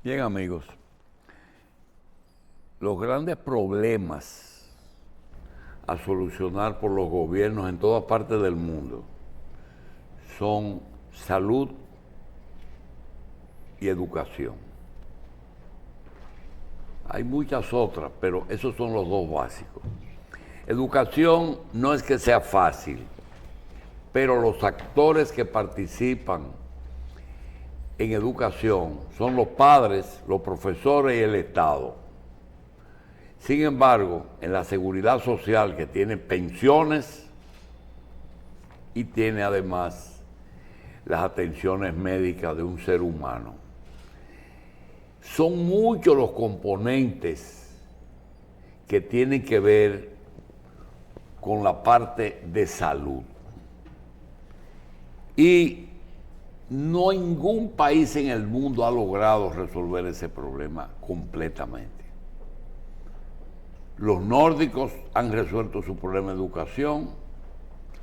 Bien, amigos, los grandes problemas a solucionar por los gobiernos en todas partes del mundo son salud y educación. Hay muchas otras, pero esos son los dos básicos. Educación no es que sea fácil, pero los actores que participan en educación son los padres, los profesores y el Estado. Sin embargo, en la seguridad social, que tiene pensiones y tiene además las atenciones médicas de un ser humano, son muchos los componentes que tienen que ver con la parte de salud. Y no ningún país en el mundo ha logrado resolver ese problema completamente. Los nórdicos han resuelto su problema de educación,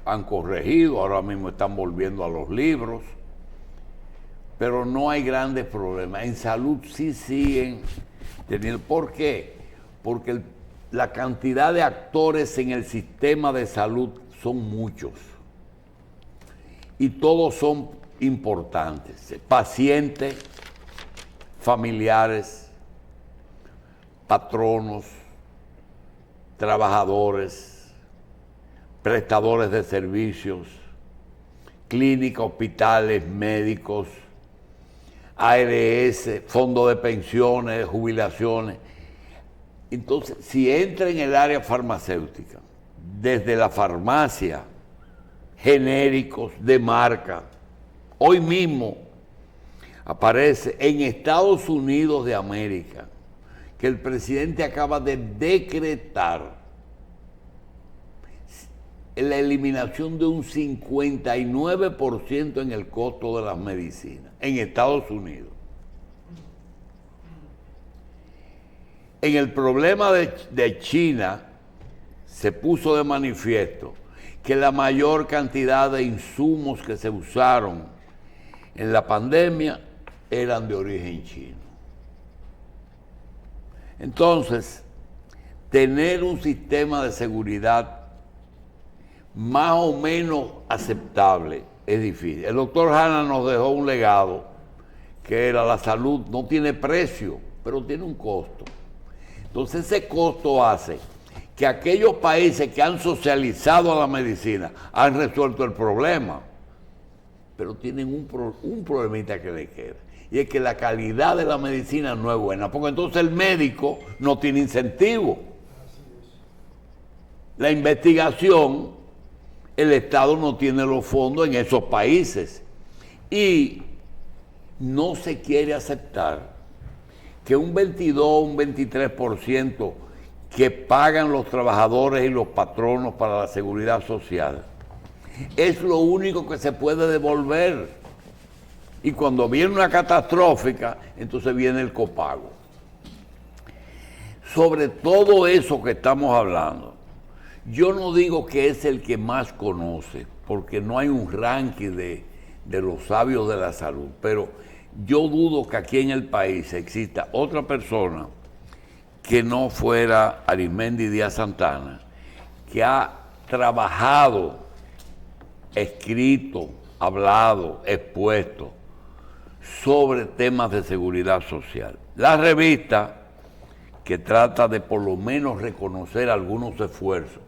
han corregido, ahora mismo están volviendo a los libros, pero no hay grandes problemas. En salud sí siguen teniendo. ¿Por qué? Porque la cantidad de actores en el sistema de salud son muchos y todos son importantes: pacientes, familiares, patronos, trabajadores, prestadores de servicios, clínicas, hospitales, médicos, ARS, fondo de pensiones, jubilaciones. Entonces, si entra en el área farmacéutica, desde la farmacia, genéricos de marca, hoy mismo aparece en Estados Unidos de América que el presidente acaba de decretar la eliminación de un 59% en el costo de las medicinas en Estados Unidos. En el problema de China se puso de manifiesto que la mayor cantidad de insumos que se usaron en la pandemia eran de origen chino. Entonces, tener un sistema de seguridad más o menos aceptable es difícil. El doctor Hanna nos dejó un legado que era: la salud no tiene precio, pero tiene un costo. Entonces ese costo hace que aquellos países que han socializado a la medicina han resuelto el problema, pero tienen un problemita que le queda, y es que la calidad de la medicina no es buena, porque entonces el médico no tiene incentivo. La investigación, el Estado no tiene los fondos en esos países, y no se quiere aceptar que un 22, un 23% que pagan los trabajadores y los patronos para la seguridad social es lo único que se puede devolver. Y cuando viene una catastrófica, entonces viene el copago. Sobre todo eso que estamos hablando, yo no digo que es el que más conoce, porque no hay un ranking de los sabios de la salud, pero yo dudo que aquí en el país exista otra persona que no fuera Arismendi Díaz Santana, que ha trabajado, escrito, hablado, expuesto sobre temas de seguridad social. La revista, que trata de por lo menos reconocer algunos esfuerzos,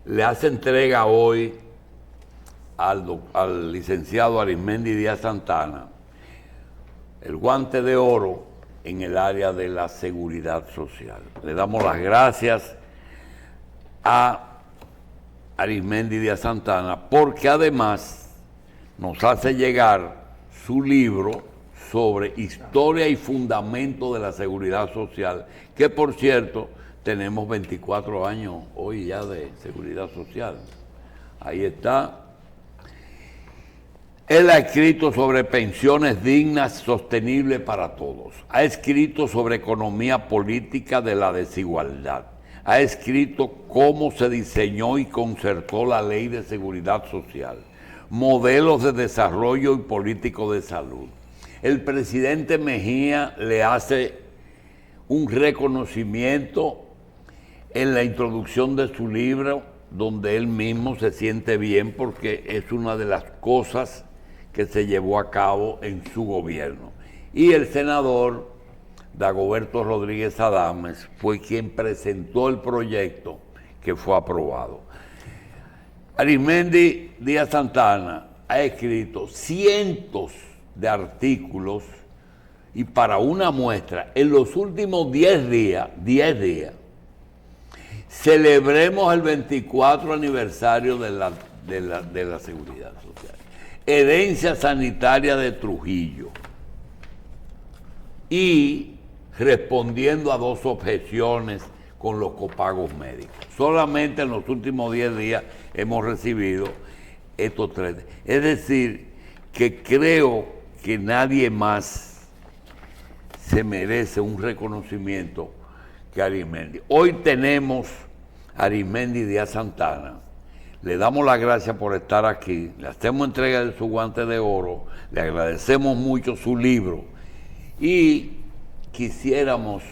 le hace entrega hoy al licenciado Arismendi Díaz Santana el guante de oro en el área de la seguridad social. Le damos las gracias a Arismendi Díaz Santana porque además nos hace llegar su libro sobre historia y fundamento de la seguridad social, que por cierto tenemos 24 años hoy ya de seguridad social. Ahí está. Él ha escrito sobre pensiones dignas, sostenibles para todos. Ha escrito sobre economía política de la desigualdad. Ha escrito cómo se diseñó y concertó la Ley de Seguridad Social, modelos de desarrollo y político de salud. El presidente Mejía le hace un reconocimiento en la introducción de su libro, donde él mismo se siente bien porque es una de las cosas que se llevó a cabo en su gobierno. Y el senador Dagoberto Rodríguez Adames fue quien presentó el proyecto que fue aprobado. Arismendi Díaz Santana ha escrito cientos de artículos y para una muestra, en los últimos 10 días, celebremos el 24 aniversario de la Seguridad Social. Herencia sanitaria de Trujillo. Y respondiendo a 2 objeciones con los copagos médicos. Solamente en los últimos 10 días hemos recibido estos 3. Es decir, que creo que nadie más se merece un reconocimiento que Arismendi. Hoy tenemos a Arismendi Díaz Santana. Le damos las gracias por estar aquí. Le hacemos entrega de su guante de oro. Le agradecemos mucho su libro. Y quisiéramos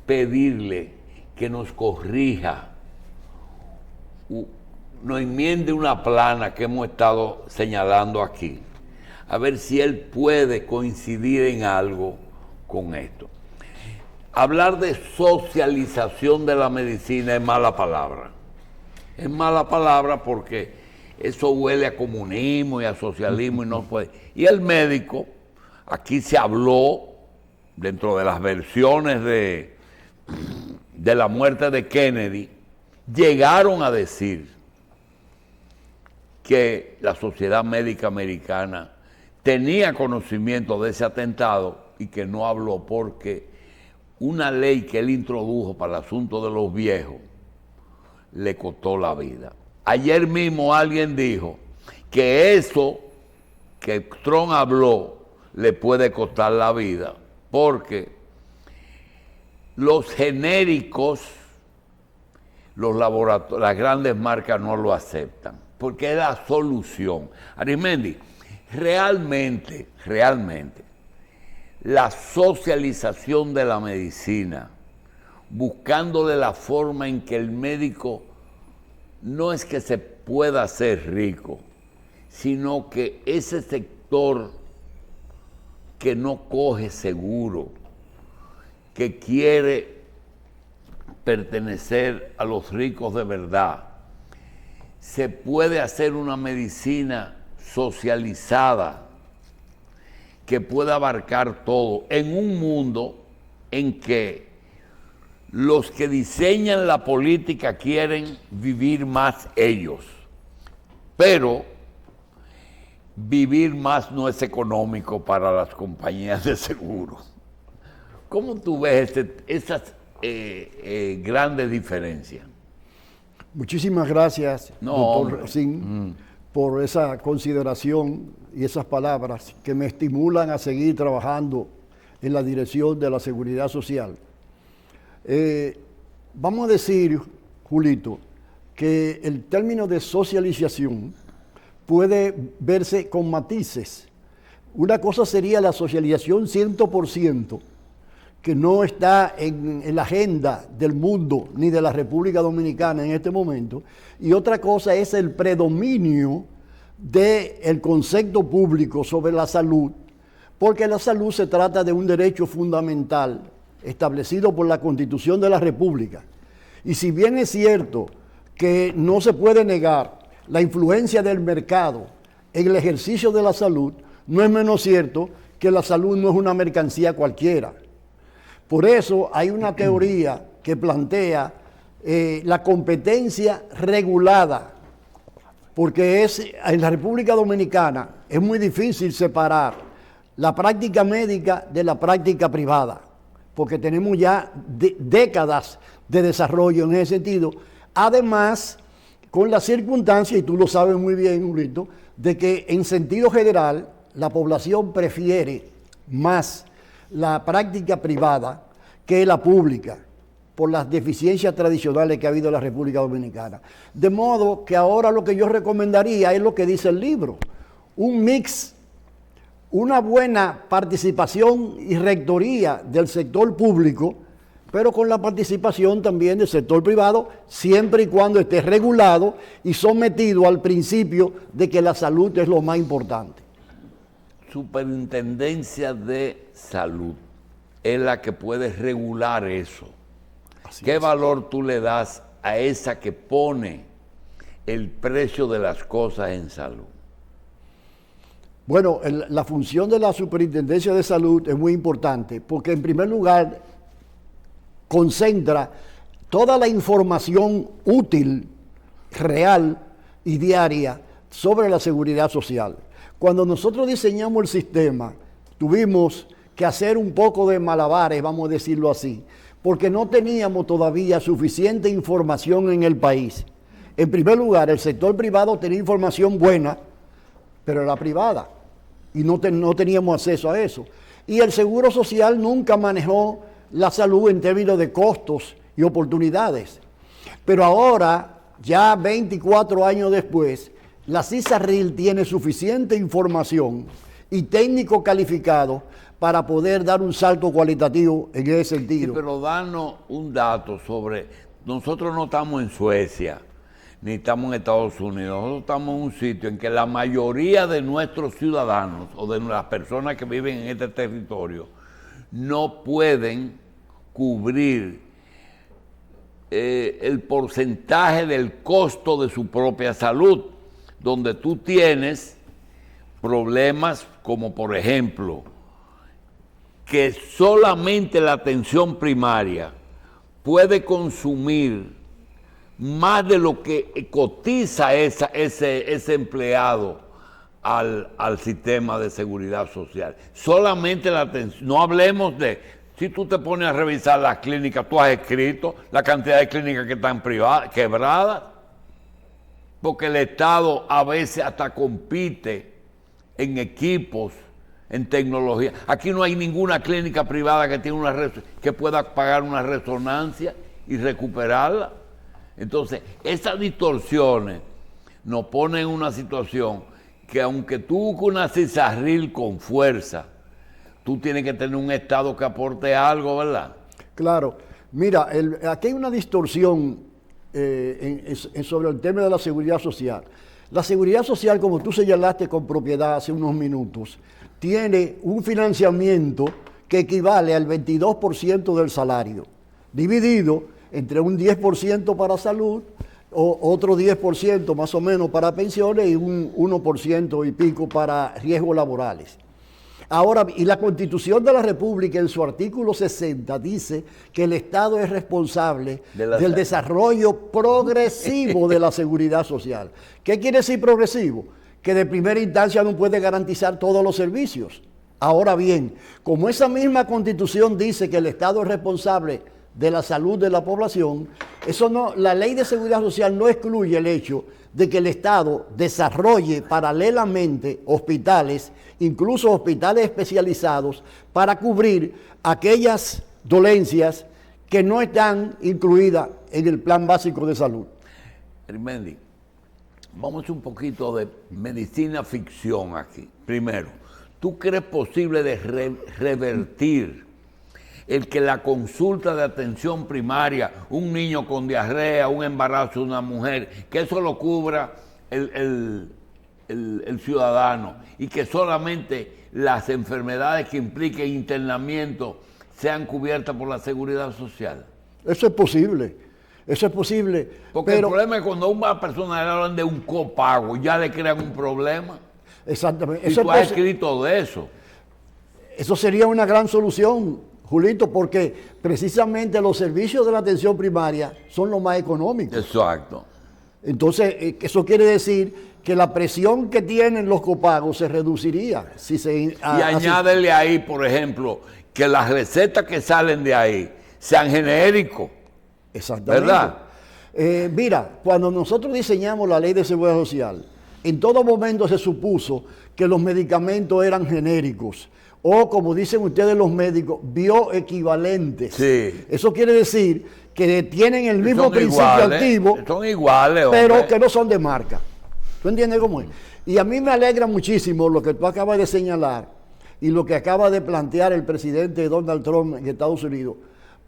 pedirle que nos corrija, nos enmiende una plana que hemos estado señalando aquí, a ver si él puede coincidir en algo con esto. Hablar de socialización de la medicina es mala palabra. Es mala palabra porque eso huele a comunismo y a socialismo y no puede. Y el médico, aquí se habló, dentro de las versiones de la muerte de Kennedy, llegaron a decir que la Sociedad Médica Americana tenía conocimiento de ese atentado y que no habló porque una ley que él introdujo para el asunto de los viejos le costó la vida. Ayer mismo alguien dijo que eso que Trump habló le puede costar la vida porque los genéricos, los laboratorios, las grandes marcas no lo aceptan, porque es la solución. Arismendi, realmente, la socialización de la medicina, buscándole la forma en que el médico no es que se pueda hacer rico, sino que ese sector que no coge seguro, que quiere pertenecer a los ricos de verdad, se puede hacer una medicina socializada que pueda abarcar todo en un mundo en que los que diseñan la política quieren vivir más ellos, pero vivir más no es económico para las compañías de seguros. ¿Cómo tú ves esas grandes diferencias? Muchísimas gracias, doctor Racine, por esa consideración y esas palabras que me estimulan a seguir trabajando en la dirección de la seguridad social. Vamos a decir, Julito, que el término de socialización puede verse con matices. Una cosa sería la socialización 100%, que no está en la agenda del mundo ni de la República Dominicana en este momento, y otra cosa es el predominio del concepto público sobre la salud, porque la salud se trata de un derecho fundamental establecido por la Constitución de la República. Y si bien es cierto que no se puede negar la influencia del mercado en el ejercicio de la salud, no es menos cierto que la salud no es una mercancía cualquiera. Por eso hay una teoría que plantea la competencia regulada, porque en la República Dominicana es muy difícil separar la práctica médica de la práctica privada, porque tenemos ya décadas de desarrollo en ese sentido. Además, con la circunstancia, y tú lo sabes muy bien, Julito, de que en sentido general la población prefiere más la práctica privada que la pública, por las deficiencias tradicionales que ha habido en la República Dominicana. De modo que ahora lo que yo recomendaría es lo que dice el libro, un mix una buena participación y rectoría del sector público, pero con la participación también del sector privado, siempre y cuando esté regulado y sometido al principio de que la salud es lo más importante. Superintendencia de Salud es la que puede regular eso. ¿Qué valor tú le das a esa que pone el precio de las cosas en salud? Bueno, la función de la Superintendencia de Salud es muy importante porque en primer lugar concentra toda la información útil, real y diaria sobre la seguridad social. Cuando nosotros diseñamos el sistema, tuvimos que hacer un poco de malabares, vamos a decirlo así, porque no teníamos todavía suficiente información en el país. En primer lugar, el sector privado tenía información buena, pero era privada, y no teníamos acceso a eso. Y el Seguro Social nunca manejó la salud en términos de costos y oportunidades. Pero ahora, ya 24 años después, la CISARRIL tiene suficiente información y técnico calificado para poder dar un salto cualitativo en ese sentido. Sí, pero danos un dato sobre, nosotros no estamos en Suecia, ni estamos en Estados Unidos, nosotros estamos en un sitio en que la mayoría de nuestros ciudadanos o de las personas que viven en este territorio no pueden cubrir el porcentaje del costo de su propia salud, donde tú tienes problemas como por ejemplo que solamente la atención primaria puede consumir más de lo que cotiza ese empleado al sistema de seguridad social. Solamente la atención, no hablemos de, si tú te pones a revisar las clínicas, tú has escrito la cantidad de clínicas que están quebradas, porque el Estado a veces hasta compite en equipos, en tecnología. Aquí no hay ninguna clínica privada que que pueda pagar una resonancia y recuperarla. Entonces, esas distorsiones nos ponen en una situación que aunque tú busques una CISARRIL con fuerza, tú tienes que tener un Estado que aporte algo, ¿verdad? Claro. Mira, aquí hay una distorsión sobre el tema de la seguridad social. La seguridad social, como tú señalaste con propiedad hace unos minutos, tiene un financiamiento que equivale al 22% del salario, dividido entre un 10% para salud, otro 10% más o menos para pensiones y un 1% y pico para riesgos laborales. Ahora, y la Constitución de la República en su artículo 60 dice que el Estado es responsable del desarrollo progresivo de la seguridad social. ¿Qué quiere decir progresivo? Que de primera instancia no puede garantizar todos los servicios. Ahora bien, como esa misma Constitución dice que el Estado es responsable de la salud de la población, la ley de seguridad social no excluye el hecho de que el Estado desarrolle paralelamente hospitales, incluso hospitales especializados, para cubrir aquellas dolencias que no están incluidas en el plan básico de salud. Arimendi, vamos a hacer un poquito de medicina ficción aquí. Primero, ¿tú crees posible de revertir el que la consulta de atención primaria, un niño con diarrea, un embarazo de una mujer, que eso lo cubra el ciudadano y que solamente las enfermedades que impliquen internamiento sean cubiertas por la seguridad social? Eso es posible. Porque el problema es cuando a una persona le hablan de un copago, ya le crean un problema. Exactamente. Y tú has escrito de eso. Eso sería una gran solución, Julito, porque precisamente los servicios de la atención primaria son los más económicos. Exacto. Entonces, eso quiere decir que la presión que tienen los copagos se reduciría. Y añádele ahí, por ejemplo, que las recetas que salen de ahí sean genéricos. Exactamente. ¿Verdad? Mira, cuando nosotros diseñamos la ley de seguridad social, en todo momento se supuso que los medicamentos eran genéricos, o como dicen ustedes los médicos, bioequivalentes. Sí. Eso quiere decir que tienen el mismo principio activo, son iguales, pero que no son de marca. ¿Tú entiendes cómo es? Y a mí me alegra muchísimo lo que tú acabas de señalar, y lo que acaba de plantear el presidente Donald Trump en Estados Unidos,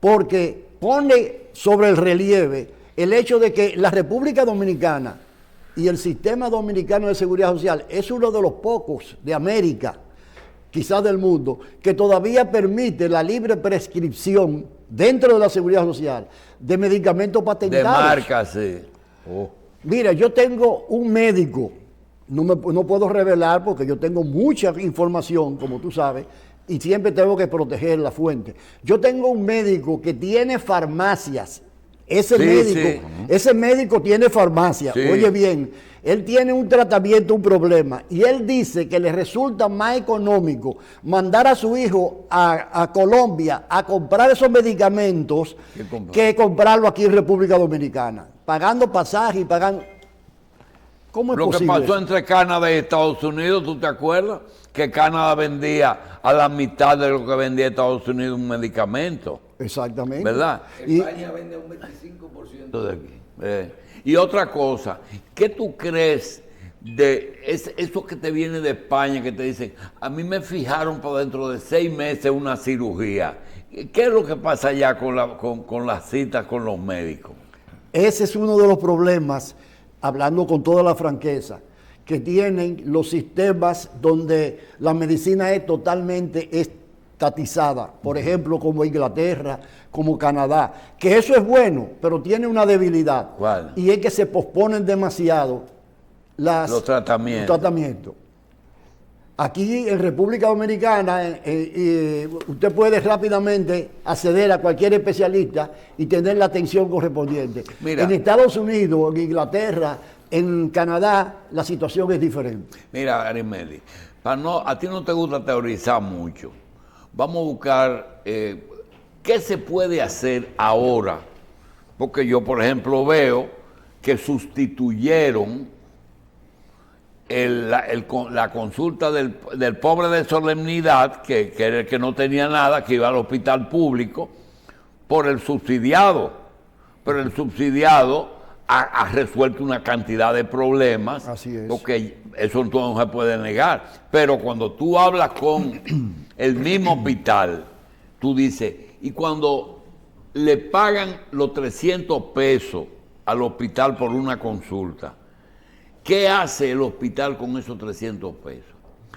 porque pone sobre el relieve el hecho de que la República Dominicana y el sistema dominicano de seguridad social es uno de los pocos de América, quizás del mundo, que todavía permite la libre prescripción dentro de la seguridad social de medicamentos patentados. De marca, sí. Oh. Mira, yo tengo un médico, no puedo revelar porque yo tengo mucha información, como tú sabes, y siempre tengo que proteger la fuente. Yo tengo un médico que tiene farmacias. Ese médico tiene farmacia. Sí. Oye bien, él tiene un tratamiento, un problema, y él dice que le resulta más económico mandar a su hijo a Colombia a comprar esos medicamentos que comprarlo aquí en República Dominicana, pagando pasaje y pagando... ¿Cómo es posible? Lo que pasó entre Canadá y Estados Unidos, ¿tú te acuerdas? Que Canadá vendía a la mitad de lo que vendía Estados Unidos un medicamento. Exactamente. ¿Verdad? España vende un 25% de aquí. Y otra cosa, ¿qué tú crees de eso que te viene de España, que te dicen, a mí me fijaron para dentro de 6 meses una cirugía? ¿Qué es lo que pasa allá con las citas con los médicos? Ese es uno de los problemas, hablando con toda la franqueza, que tienen los sistemas donde la medicina es totalmente estatizada, por ejemplo, como Inglaterra, como Canadá, que eso es bueno, pero tiene una debilidad. ¿Cuál? Y es que se posponen demasiado los tratamientos. Aquí en República Dominicana, usted puede rápidamente acceder a cualquier especialista y tener la atención correspondiente. Mira, en Estados Unidos, en Inglaterra, en Canadá, la situación es diferente. Mira, Arismendi, a ti no te gusta teorizar mucho. Vamos a buscar qué se puede hacer ahora, porque yo, por ejemplo, veo que sustituyeron la consulta del pobre de solemnidad, que era el que no tenía nada, que iba al hospital público, por el subsidiado. Pero el subsidiado ha resuelto una cantidad de problemas. Así es. Porque eso no se puede negar. Pero cuando tú hablas con el mismo hospital, tú dices, y cuando le pagan los 300 pesos al hospital por una consulta, ¿qué hace el hospital con esos 300 pesos?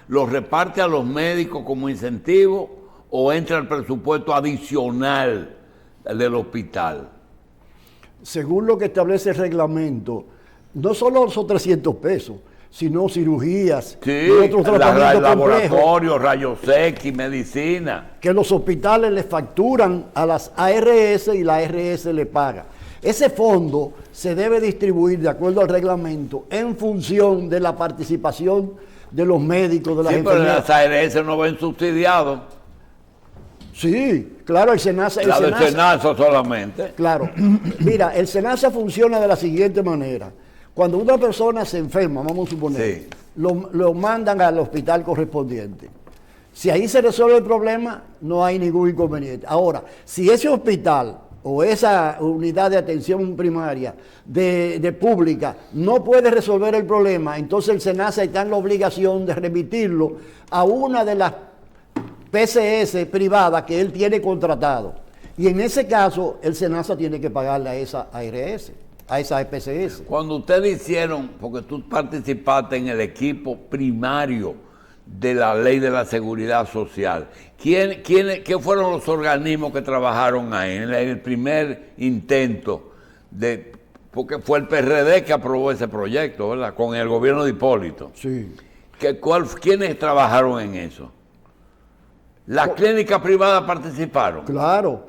¿Los reparte a los médicos como incentivo o entra el presupuesto adicional del hospital? Según lo que establece el reglamento, no solo son 300 pesos, sino cirugías, sí, y otros tratamientos laboratorios, rayos X, medicina. Que los hospitales le facturan a las ARS y la ARS le paga. Ese fondo se debe distribuir de acuerdo al reglamento en función de la participación de los médicos, de las enfermeras. Pero las ARS no ven subsidiados. Sí, claro, el SENASA... La del SENASA solamente. Claro. Mira, el SENASA funciona de la siguiente manera. Cuando una persona se enferma, vamos a suponer, sí, lo mandan al hospital correspondiente. Si ahí se resuelve el problema, no hay ningún inconveniente. Ahora, si ese hospital o esa unidad de atención primaria de pública no puede resolver el problema, entonces el SENASA está en la obligación de remitirlo a una de las PCS privadas que él tiene contratado. Y en ese caso, el SENASA tiene que pagarle a esa ARS, a esa PCS. Cuando ustedes hicieron, porque tú participaste en el equipo primario de la ley de la seguridad social, ¿qué fueron los organismos que trabajaron ahí en el primer intento? Porque fue el PRD que aprobó ese proyecto, ¿verdad? Con el gobierno de Hipólito. Sí. ¿Quiénes trabajaron en eso? ¿Las clínicas privadas participaron? Claro.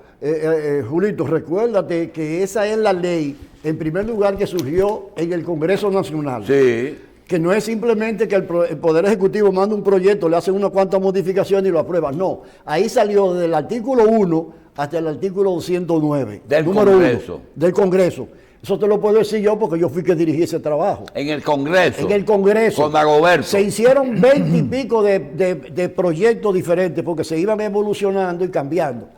Julito, recuérdate que esa es la ley, en primer lugar, que surgió en el Congreso Nacional. Sí. Que no es simplemente que el Poder Ejecutivo manda un proyecto, le hacen unas cuantas modificaciones y lo aprueba. No, ahí salió desde el artículo 1 hasta el artículo 209. Del Congreso. 1, del Congreso. Eso te lo puedo decir yo porque yo fui que dirigí ese trabajo. En el Congreso. En el Congreso. Con Dagoberto. Se hicieron 20 y pico de proyectos diferentes porque se iban evolucionando y cambiando.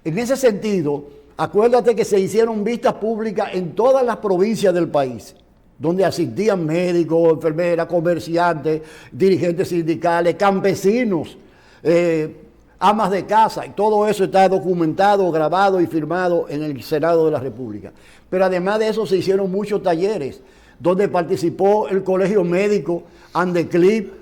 En ese sentido, acuérdate que se hicieron vistas públicas en todas las provincias del país, donde asistían médicos, enfermeras, comerciantes, dirigentes sindicales, campesinos, amas de casa, y todo eso está documentado, grabado y firmado en el Senado de la República. Pero además de eso se hicieron muchos talleres donde participó el Colegio Médico, Andeclip,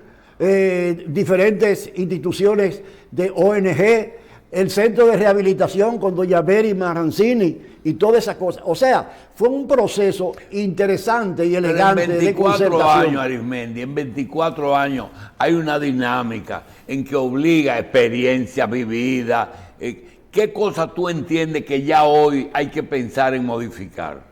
diferentes instituciones de ONG, el Centro de Rehabilitación con doña Beri Maranzini y todas esas cosas. O sea, fue un proceso interesante y elegante de concertación. En 24 años, Arismendi, en 24 años hay una dinámica en que obliga a experiencia vivida. ¿Qué cosa tú entiendes que ya hoy hay que pensar en modificar?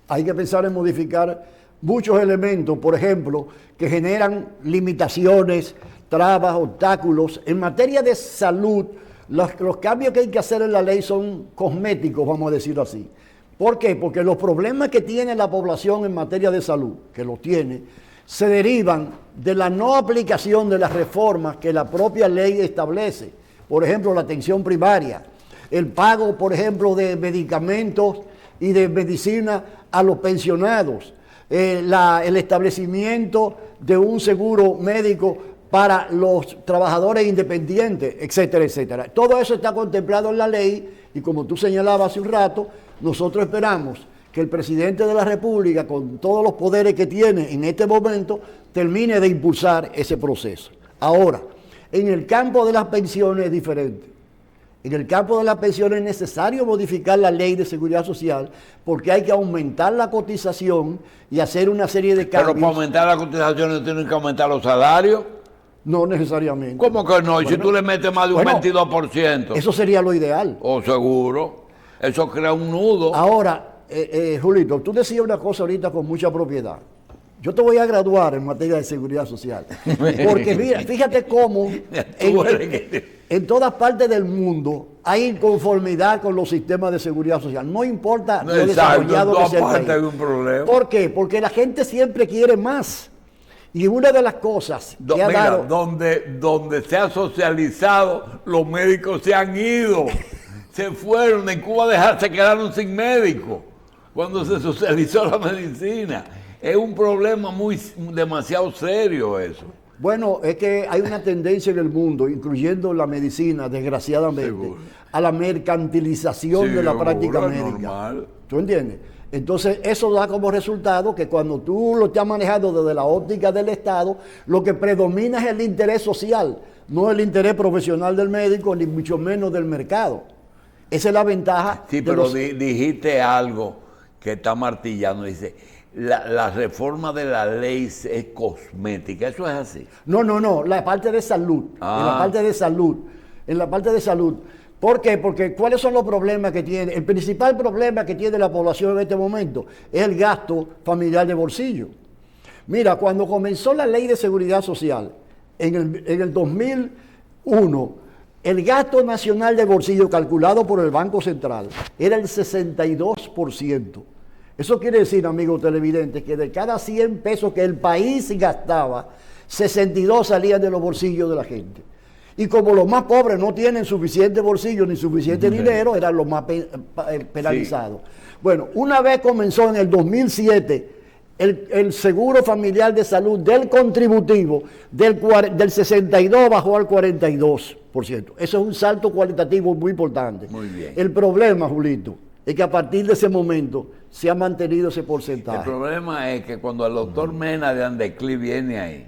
Hay que pensar en modificar muchos elementos, por ejemplo, que generan limitaciones, trabas, obstáculos. En materia de salud, los cambios que hay que hacer en la ley son cosméticos, vamos a decirlo así. ¿Por qué? Porque los problemas que tiene la población en materia de salud, que los tiene, se derivan de la no aplicación de las reformas que la propia ley establece. Por ejemplo, la atención primaria, el pago, por ejemplo, de medicamentos y de medicina a los pensionados, el establecimiento de un seguro médico para los trabajadores independientes, etcétera, etcétera. Todo eso está contemplado en la ley y como tú señalabas hace un rato, nosotros esperamos que el presidente de la República, con todos los poderes que tiene en este momento, termine de impulsar ese proceso. Ahora, en el campo de las pensiones es diferente. En el campo de las pensiones es necesario modificar la ley de seguridad social porque hay que aumentar la cotización y hacer una serie de cambios. Pero para aumentar la cotización no tienen que aumentar los salarios. No necesariamente. ¿Cómo que no? Y si tú le metes más de un 22%. Eso sería lo ideal. Oh, seguro. Eso crea un nudo. Ahora, Julito, tú decías una cosa ahorita con mucha propiedad. Yo te voy a graduar en materia de seguridad social. Porque mira, fíjate cómo en todas partes del mundo hay inconformidad con los sistemas de seguridad social. No importa lo desarrollado que sea el país. ¿Por qué? Porque la gente siempre quiere más. Y una de las cosas que ha dado... donde se ha socializado, los médicos se han ido. Se fueron. En Cuba se quedaron sin médicos cuando se socializó la medicina. Es un problema demasiado serio eso. Bueno, es que hay una tendencia en el mundo, incluyendo la medicina, desgraciadamente, seguro, a la mercantilización de la práctica médica. Normal. ¿Tú entiendes? Entonces, eso da como resultado que cuando tú lo estás manejando desde la óptica del Estado, lo que predomina es el interés social, no el interés profesional del médico, ni mucho menos del mercado. Esa es la ventaja. Sí, pero dijiste algo que está martillando, dice... La reforma de la ley es cosmética, ¿eso es así? No, la parte de salud, en la parte de salud. ¿Por qué? Porque ¿cuáles son los problemas que tiene? El principal problema que tiene la población en este momento es el gasto familiar de bolsillo. Mira, cuando comenzó la ley de seguridad social, en el 2001, el gasto nacional de bolsillo calculado por el Banco Central era el 62%. Eso quiere decir, amigos televidentes, que de cada 100 pesos que el país gastaba, 62 salían de los bolsillos de la gente. Y como los más pobres no tienen suficiente bolsillo ni suficiente dinero, eran los más penalizados. Sí. Bueno, una vez comenzó en el 2007 el seguro familiar de salud del contributivo, del 62 bajó al 42%. Eso es un salto cualitativo muy importante. Muy bien. El problema, Julito, es que a partir de ese momento se ha mantenido ese porcentaje. El problema es que cuando el doctor Mena de Andeclip viene ahí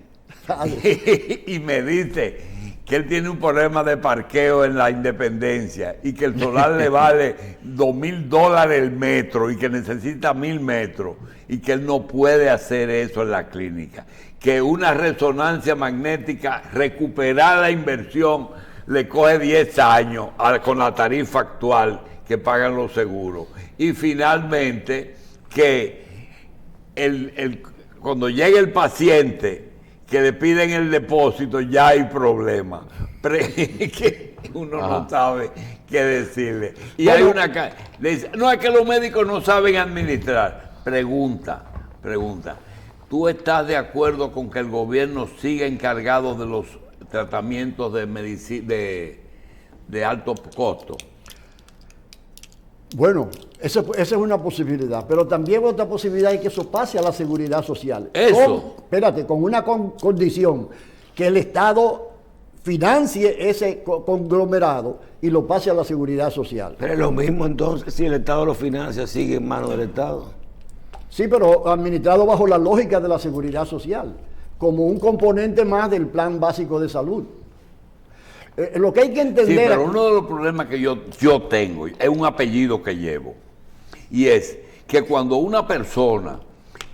y me dice que él tiene un problema de parqueo en la Independencia y que el solar le vale $2,000 el metro y que necesita 1,000 metros y que él no puede hacer eso en la clínica, que una resonancia magnética, recuperar la inversión, le coge 10 años con la tarifa actual que pagan los seguros. Y finalmente, que cuando llegue el paciente, que le piden el depósito, ya hay problema. Que uno no sabe qué decirle. Y bueno, le dice, no, es que los médicos no saben administrar. Pregunta. ¿Tú estás de acuerdo con que el gobierno siga encargado de los tratamientos de medicina de alto costo? Bueno, esa es una posibilidad, pero también otra posibilidad es que eso pase a la seguridad social. Eso. Con una condición, que el Estado financie ese conglomerado y lo pase a la seguridad social. Pero es lo mismo entonces, si el Estado lo financia, sigue en manos del Estado. Sí, pero administrado bajo la lógica de la seguridad social, como un componente más del plan básico de salud. Lo que hay que entender... Sí, pero uno de los problemas que yo tengo es un apellido que llevo. Y es que cuando una persona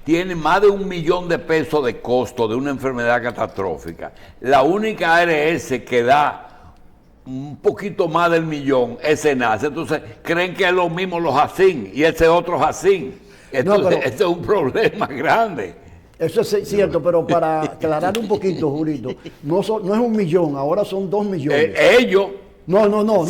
tiene más de $1 millón de pesos de costo de una enfermedad catastrófica, la única ARS que da un poquito más del millón es SENASA. Entonces creen que es lo mismo los JACIN y ese otro JACIN. Entonces, este es un problema grande. Eso es cierto, pero para aclarar un poquito, Julito, no es 1 millón, ahora son 2 millones. Ellos... No,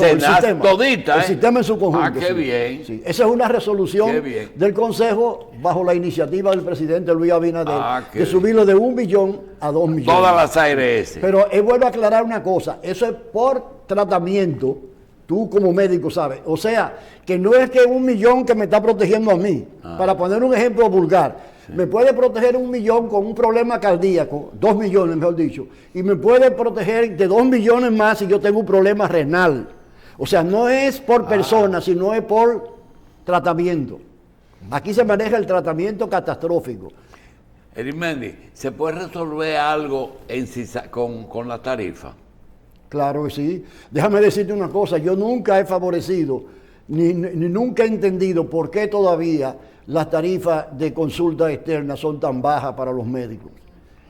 el sistema. Todita, el sistema en su conjunto. Ah, qué bien. Sí. Esa es una resolución del Consejo bajo la iniciativa del presidente Luis Abinader de subirlo de 1 millón a 2 millones. Todas las ARS. Pero es bueno aclarar una cosa, eso es por tratamiento, tú como médico sabes. O sea, que no es que 1 millón que me está protegiendo a mí. Para poner un ejemplo vulgar. Me puede proteger 1 millón con un problema cardíaco, 2 millones mejor dicho, y me puede proteger de 2 millones más si yo tengo un problema renal. O sea, no es por persona, sino es por tratamiento. Aquí se maneja el tratamiento catastrófico. Erimendi, ¿se puede resolver algo con la tarifa? Claro que sí. Déjame decirte una cosa, yo nunca he favorecido, ni nunca he entendido por qué todavía las tarifas de consulta externa son tan bajas para los médicos.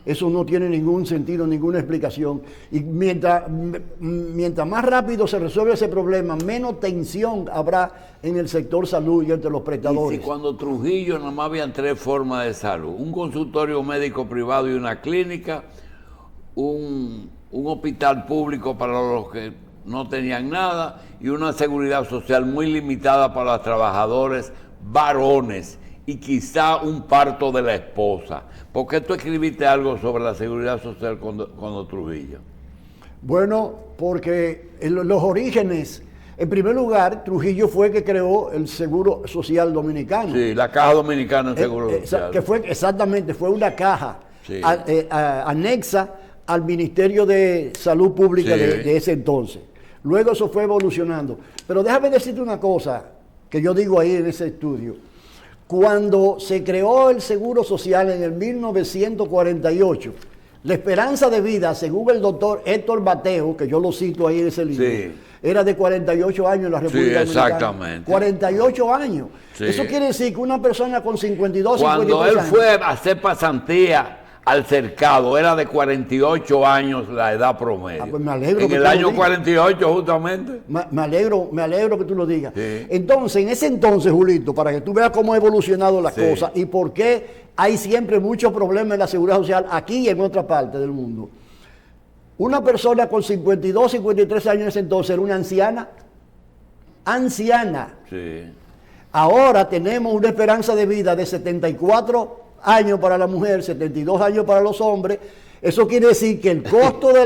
Eso no tiene ningún sentido, ninguna explicación. Y mientras más rápido se resuelve ese problema, menos tensión habrá en el sector salud y entre los prestadores. Y si cuando Trujillo nada más habían 3 formas de salud: un consultorio médico privado y una clínica, un hospital público para los que no tenían nada y una seguridad social muy limitada para los trabajadores varones y quizá un parto de la esposa. ¿Por qué tú escribiste algo sobre la seguridad social cuando Trujillo? Bueno, porque los orígenes, en primer lugar, Trujillo fue el que creó el Seguro Social Dominicano. Sí, la Caja Dominicana de Seguro Social. Que fue una caja anexa al Ministerio de Salud Pública de ese entonces. Luego eso fue evolucionando. Pero déjame decirte una cosa que yo digo ahí en ese estudio. Cuando se creó el Seguro Social en el 1948, la esperanza de vida, según el doctor Héctor Bateo, que yo lo cito ahí en ese libro, era de 48 años en la República Dominicana. Exactamente. 48 años. Sí. Eso quiere decir que una persona con 52, cuando 53 él años, fue a hacer pasantía al cercado, era de 48 años la edad promedio. Pues me alegro en el año 48 justamente. Me alegro que tú lo digas. Sí. Entonces, en ese entonces, Julito, para que tú veas cómo ha evolucionado las cosas y por qué hay siempre muchos problemas en la seguridad social aquí y en otra parte del mundo. Una persona con 52, 53 años en ese entonces era una anciana. Anciana. Sí. Ahora tenemos una esperanza de vida de 74 años para la mujer, 72 años para los hombres. Eso quiere decir que el costo de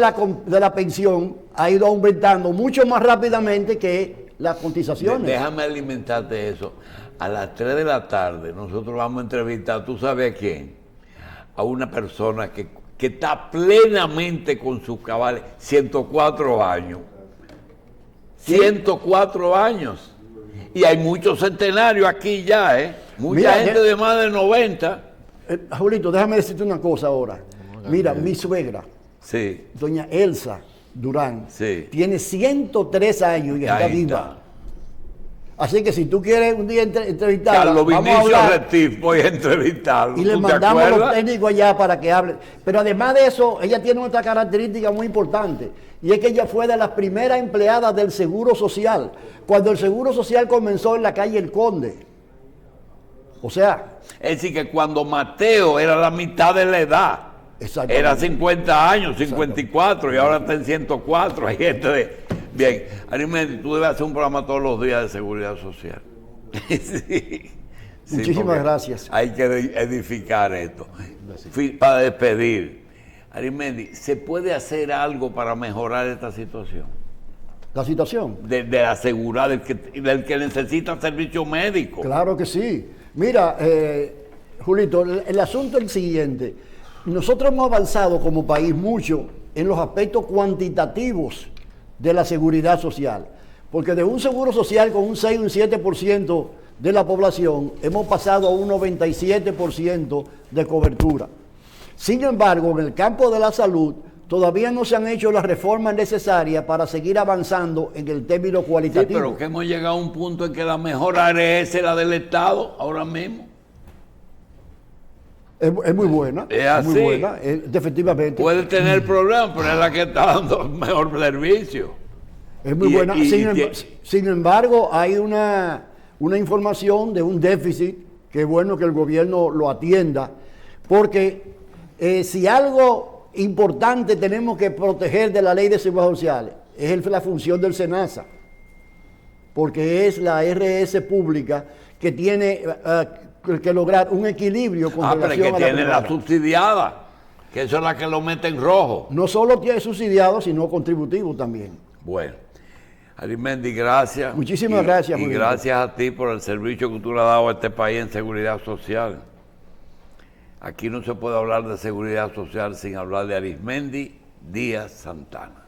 la pensión ha ido aumentando mucho más rápidamente que las cotizaciones. Déjame alimentarte eso. A las 3 de la tarde nosotros vamos a entrevistar, ¿tú sabes a quién? A una persona que está plenamente con sus cabales, 104 años. 104 años. Y hay muchos centenarios aquí ya, ¿eh? Mucha gente de más de 90. Julito, déjame decirte una cosa ahora. Mira, mi suegra, doña Elsa Durán, tiene 103 años y está viva. Así que si tú quieres un día entrevistarla, Carlos vamos a Vinicio hablar. Retif, voy a entrevistarlo. Y le mandamos los técnicos allá para que hable. Pero además de eso, ella tiene otra característica muy importante. Y es que ella fue de las primeras empleadas del Seguro Social. Cuando el Seguro Social comenzó en la calle El Conde. O sea... Es decir, que cuando Mateo era la mitad de la edad, era 50 años, 54, y ahora está en 104. Hay gente de... Bien, Arimendi, tú debes hacer un programa todos los días de seguridad social. Muchísimas gracias. Hay que edificar esto. Para despedir, Arimendi, ¿se puede hacer algo para mejorar esta situación? ¿La situación? De asegurar del que necesita servicio médico. Claro que sí. Mira, Julito, el asunto es el siguiente. Nosotros hemos avanzado como país mucho en los aspectos cuantitativos de la seguridad social. Porque de un seguro social con un 6 o un 7% de la población, hemos pasado a un 97% de cobertura. Sin embargo, en el campo de la salud, todavía no se han hecho las reformas necesarias para seguir avanzando en el término Sí, cualitativo. pero que hemos llegado a un punto en que la mejor área es la del Estado ahora mismo. Es muy buena. Es así. Muy buena, efectivamente. Puede tener problemas, pero es la que está dando el mejor servicio. Es muy Y- buena. y- Sin embargo, hay una información de un déficit que es bueno que el gobierno lo atienda, porque si algo importante tenemos que proteger de la ley de seguridad social es la función del SENASA, porque es la RS pública que tiene que lograr un equilibrio con Pero es relación que a la tiene la privada. subsidiada, que eso es la que lo mete en rojo. No solo tiene subsidiado, sino contributivo también. Bueno, Arismendi, gracias. Muchísimas gracias, Y Julio. gracias a ti por el servicio que tú le has dado a este país en seguridad social. Aquí no se puede hablar de seguridad social sin hablar de Arismendi Díaz Santana.